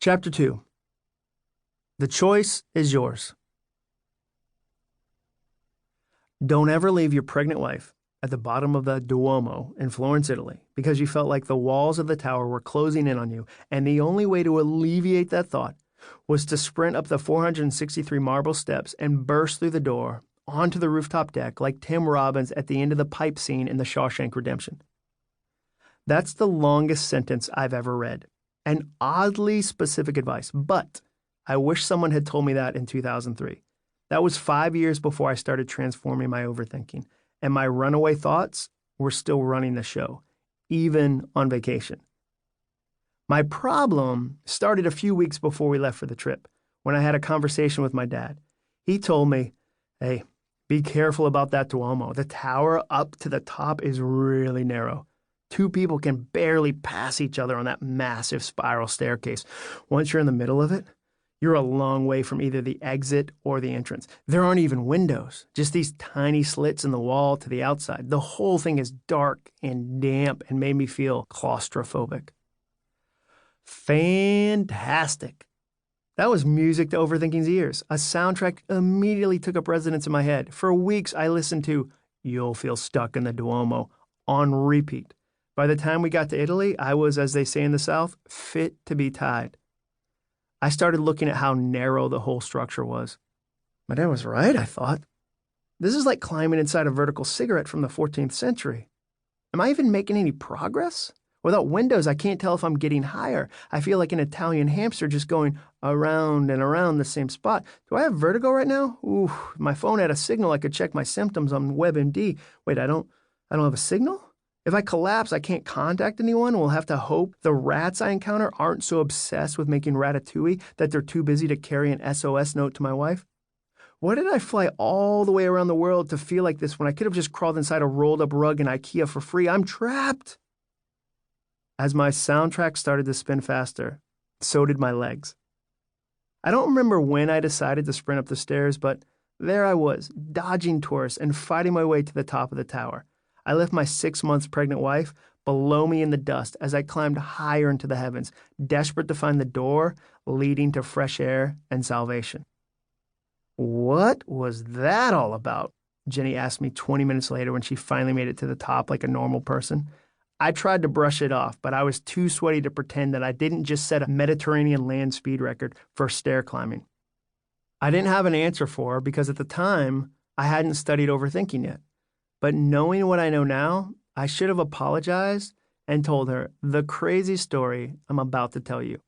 Chapter 2. The choice is yours. Don't ever leave your pregnant wife at the bottom of the Duomo in Florence, Italy, because you felt like the walls of the tower were closing in on you, and the only way to alleviate that thought was to sprint up the 463 marble steps and burst through the door onto the rooftop deck like Tim Robbins at the end of the pipe scene in The Shawshank Redemption. That's the longest sentence I've ever read, and oddly specific advice, but I wish someone had told me that in 2003. That was 5 years before I started transforming my overthinking, and my runaway thoughts were still running the show, even on vacation. My problem started a few weeks before we left for the trip, when I had a conversation with my dad. He told me, hey, be careful about that Duomo. The tower up to the top is really narrow. 2 people can barely pass each other on that massive spiral staircase. Once you're in the middle of it, you're a long way from either the exit or the entrance. There aren't even windows, just these tiny slits in the wall to the outside. The whole thing is dark and damp and made me feel claustrophobic. Fantastic. That was music to Overthinking's ears. A soundtrack immediately took up residence in my head. For weeks, I listened to You'll Feel Stuck in the Duomo on repeat. By the time we got to Italy, I was, as they say in the South, fit to be tied. I started looking at how narrow the whole structure was. My dad was right, I thought. This is like climbing inside a vertical cigarette from the 14th century. Am I even making any progress? Without windows, I can't tell if I'm getting higher. I feel like an Italian hamster just going around and around the same spot. Do I have vertigo right now? Ooh, if my phone had a signal, I could check my symptoms on WebMD. Wait, I don't have a signal? If I collapse, I can't contact anyone, and we'll have to hope the rats I encounter aren't so obsessed with making ratatouille that they're too busy to carry an SOS note to my wife. Why did I fly all the way around the world to feel like this when I could have just crawled inside a rolled-up rug in IKEA for free? I'm trapped. As my soundtrack started to spin faster, so did my legs. I don't remember when I decided to sprint up the stairs, but there I was, dodging tourists and fighting my way to the top of the tower. I left my 6 months pregnant wife below me in the dust as I climbed higher into the heavens, desperate to find the door leading to fresh air and salvation. What was that all about? Jenny asked me 20 minutes later when she finally made it to the top like a normal person. I tried to brush it off, but I was too sweaty to pretend that I didn't just set a Mediterranean land speed record for stair climbing. I didn't have an answer for her because at the time, I hadn't studied overthinking yet. But knowing what I know now, I should have apologized and told her the crazy story I'm about to tell you.